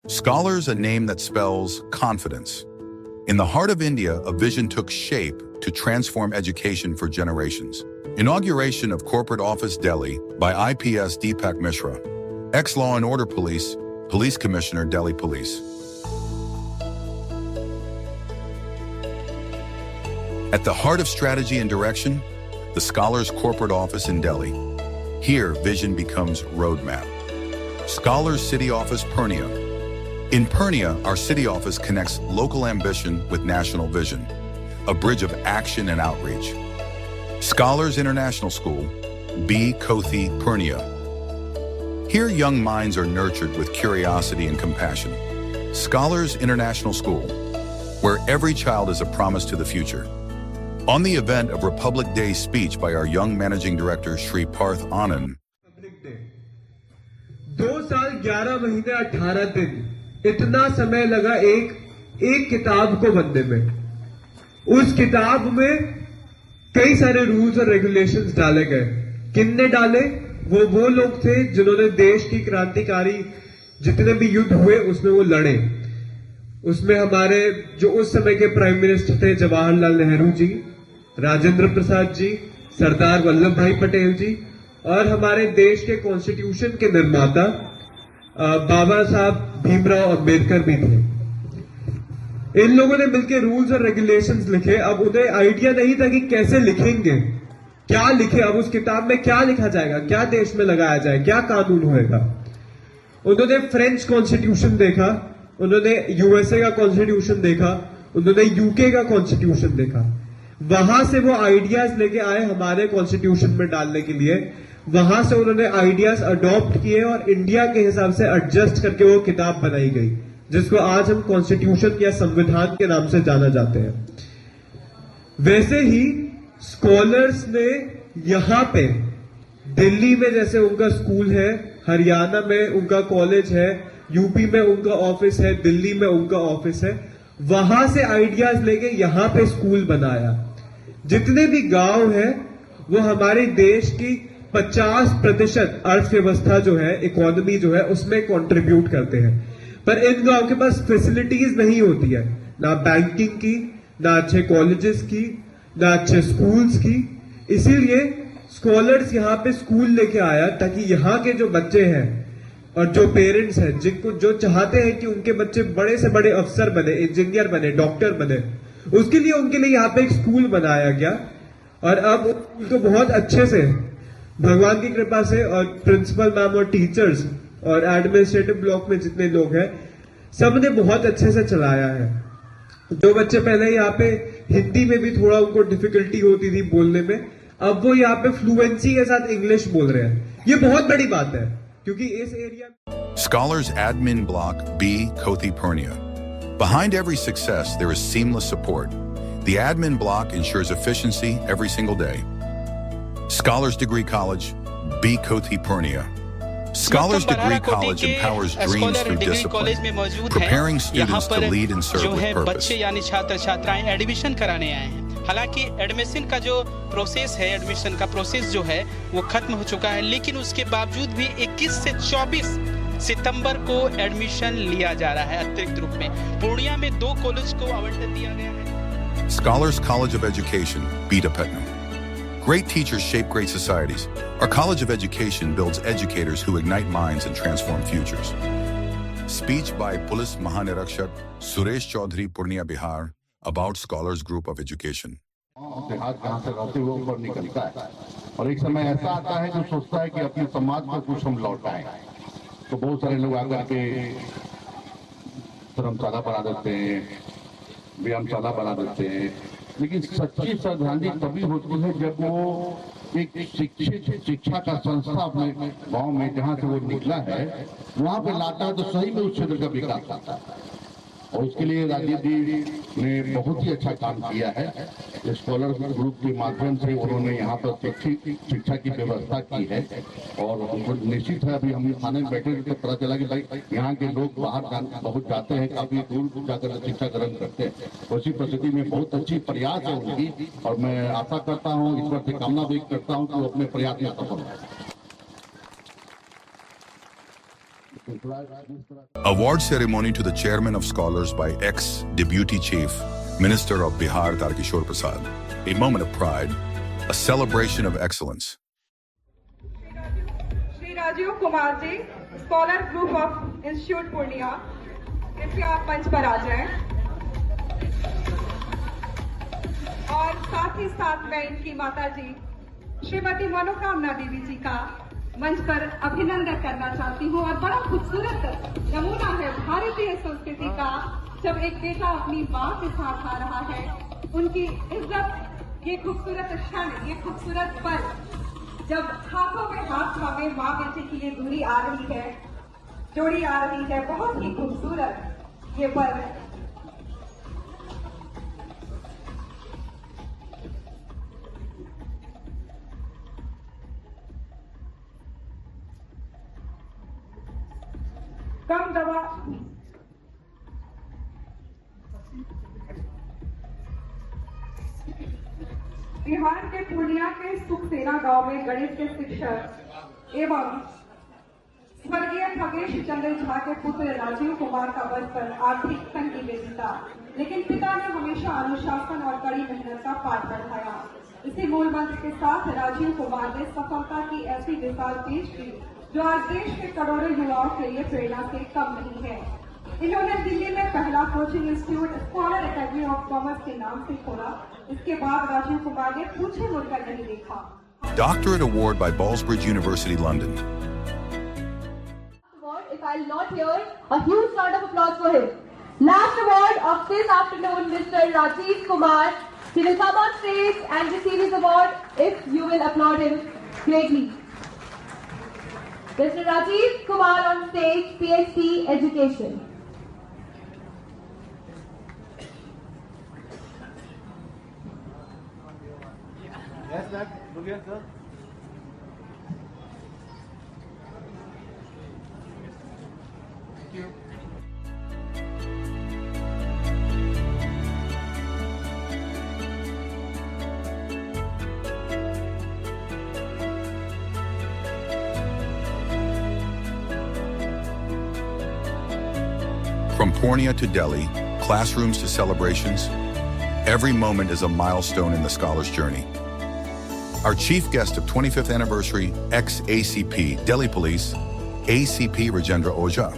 Scholars, a name that spells confidence. In the heart of India, a vision took shape to transform education for generations. Inauguration of Corporate Office Delhi by IPS Deepak Mishra, ex-Law and Order Police, Police Commissioner, Delhi Police. At the heart of strategy and direction, the Scholars Corporate Office in Delhi. Here, vision becomes roadmap. Scholars City Office, Purnia. In Purnia, our city office connects local ambition with national vision, a bridge of action and outreach. Scholars International School, B. Kothi, Purnia. Here, young minds are nurtured with curiosity and compassion. Scholars International School, where every child is a promise to the future. On the event of Republic Day speech by our young Managing Director, Shri Parth Anand. Republic Day. 2 साल 11 महीने 18 दिन इतना समय लगा एक किताब को बनने में। उस किताब में कई सारे रूल्स और रेगुलेशंस डाले गए। किन्ने डाले? वो लोग थे जिन्होंने देश की क्रांतिकारी जितने भी युद्ध हुए उसमें वो लड़े। उसमें हमारे जो उस समय के प्राइम मिनिस्टर थे जवाहरलाल नेहरू जी, राजेंद्र प्रसाद जी, सरदार वल्लभ भाई पटेल जी और हमारे देश के कॉन्स्टिट्यूशन के निर्माता बाबा साहब भीमराव अंबेडकर भी थे। इन लोगों ने मिलकर रूल्स और रेगुलेशंस लिखे। अब उन्हें आइडिया नहीं था कि कैसे लिखेंगे, क्या लिखे, अब उस किताब में क्या लिखा जाएगा, क्या देश में लगाया जाए, क्या कानून होएगा। उन्होंने फ्रेंच कॉन्स्टिट्यूशन देखा, उन्होंने यूएसए का कॉन्स्टिट्यूशन देखा, उन्होंने यूके का कॉन्स्टिट्यूशन देखा। वहां से वो आइडियाज लेके आए हमारे कॉन्स्टिट्यूशन में डालने के लिए। वहां से उन्होंने आइडियाज अडॉप्ट किए और इंडिया के हिसाब से एडजस्ट करके वो किताब बनाई गई, जिसको आज हम कॉन्स्टिट्यूशन या संविधान के नाम से जाना जाते हैं। वैसे ही स्कॉलर्स ने यहां पे दिल्ली में जैसे उनका स्कूल है, हरियाणा में उनका कॉलेज है, यूपी में उनका ऑफिस है, दिल्ली में उनका ऑफिस है, वहां से आइडियाज लेके यहां पे स्कूल बनाया। जितने भी गांव हैं वो हमारे देश की 50% अर्थव्यवस्था जो है, इकोनॉमी जो है, उसमें कंट्रीब्यूट करते हैं। पर इन गांव के पास फैसिलिटीज नहीं होती है, ना बैंकिंग की, ना अच्छे कॉलेजेस की, ना अच्छे स्कूल्स की। इसीलिए स्कॉलर्स यहां पे स्कूल लेके आया ताकि यहां के जो बच्चे हैं और जो पेरेंट्स हैं, जिनको जो चाहते हैं कि उनके बच्चे बड़े से बड़े अफसर बने, इंजीनियर बने, डॉक्टर बने, उसके लिए उनके लिए यहाँ पे एक स्कूल बनाया गया। और अब उनको बहुत अच्छे से भगवान की कृपा से और प्रिंसिपल मैम और टीचर्स और एडमिनिस्ट्रेटिव ब्लॉक में जितने लोग हैं, सबने बहुत अच्छे से चलाया है। जो बच्चे पहले यहाँ पे हिंदी में भी थोड़ा उनको डिफिकल्टी होती थी बोलने में, अब वो यहाँ पे फ्लुएंसी के साथ इंग्लिश बोल रहे हैं। ये बहुत बड़ी बात है क्योंकि इस area Scholars Admin Block, B. Kothi, Purnia. Behind every success, there is seamless support. The admin block ensures efficiency every single day. Scholars Degree College, B. Kothi, Purnia. Scholars Degree College empowers dreams through discipline, preparing students to lead and serve with purpose. बच्चे यानी छात्र छात्राएं admission कराने आए हैं। हालांकि admission का जो प्रोसेस है, एडमिशन का प्रोसेस जो है वो खत्म हो चुका है, लेकिन उसके बावजूद भी 21 से 24 सितंबर को एडमिशन लिया जा रहा है अतिरिक्त रूप में। पूर्णिया में 2 कॉलेज को आवंटन दिया गया है। Scholars College of Education, Beta Petnam. Great teachers shape great societies. Our College of Education builds educators who ignite minds and transform futures. Speech by Police Mahanirakshak Suresh Chaudhary, Purnia, Bihar, about Scholars Group of Education. देहात कहाँ से रहते हुए ऊपर निकलता है और एक समय ऐसा आता है जो सोचता है कि अपने समाज को कुछ हम लौटाएं। तो बहुत सारे लोग आकर के धर्मशाला बना देते हैं, व्यायामशाला बना देते हैं, लेकिन सच्ची श्रद्धांजलि तभी होती है जब वो एक शिक्षित शिक्षा का संस्था अपने गांव में जहां से वो निकला है वहां पे लाता है, तो सही में उस क्षेत्र का विकास होता है। और उसके लिए राजीव जी ने बहुत ही अच्छा काम किया है। स्कॉलर ग्रुप के माध्यम से उन्होंने यहाँ पर शिक्षा की व्यवस्था की है और निश्चित है अभी हम थाने में बैठे तो पता चला कि भाई यहाँ के लोग बाहर बहुत जाते हैं, काफी दूर जाकर शिक्षा ग्रहण करते हैं। उसी परिस्थिति में बहुत अच्छी प्रयास है उनकी और मैं आशा करता हूँ, ईश्वर से कामना व्यक्त करता हूँ कि वो अपने प्रयास में सफल हो। Award ceremony to the chairman of scholars by ex-deputy chief, Minister of Bihar Tarkishore Prasad. A moment of pride, a celebration of excellence. Shri Rajiv Kumar ji, scholar group of institute Purnia, कृपया आप मंच पर आ जाएं। और साथ ही साथ मैं इनकी माता जी श्रीमती मनोकामना देवी जी का मंच पर अभिनंदन करना चाहती हूँ। और बड़ा खूबसूरत नमूना है भारतीय संस्कृति का, जब एक बेटा अपनी माँ के साथ आ रहा है, उनकी इज्जत, ये खूबसूरत क्षण, ये खूबसूरत पल, जब हाथों में हाथ थामे माँ बेटे की ये दूरी आ रही है, जोड़ी आ रही है, बहुत ही खूबसूरत ये पल। कम दवा बिहार के पूर्णिया के सुखसेना गांव में गणित के शिक्षक एवं स्वर्गीय खगेश चंद्र झा के पुत्र राजीव कुमार का बचपन आर्थिक तंगी में बीता, लेकिन पिता ने हमेशा अनुशासन और कड़ी मेहनत का पाठ पढ़ाया। इसी मूल मंत्र के साथ राजीव कुमार ने सफलता की ऐसी मिसाल पेश की जो आज देश के करोड़ों युवाओं के लिए प्रेरणा से कम नहीं है। इन्होंने दिल्ली में पहला coaching institute scholar academy of commerce के नाम से खोला। इसके बाद राजीव कुमार ने पूछे मुड़कर नहीं देखा। Doctorate Award by Ballsbridge University, London. If I'll not hear a huge round of applause for him. Last award of this afternoon, Mr. Rajiv Kumar. He will come on stage and receive his award if you will applaud him greatly. Mr. Rajiv Kumar on stage, PhD Education. Yes, ma'am. Look here, sir. Thank you. From Purnia to Delhi, classrooms to celebrations, every moment is a milestone in the scholar's journey. Our chief guest of 25th anniversary, ex-ACP, Delhi Police, ACP Rajendra Ojha.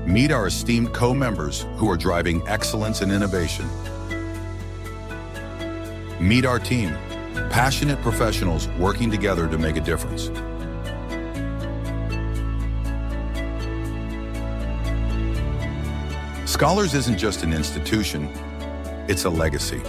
Meet our esteemed co-members who are driving excellence and innovation. Meet our team, passionate professionals working together to make a difference. Scholars isn't just an institution, it's a legacy.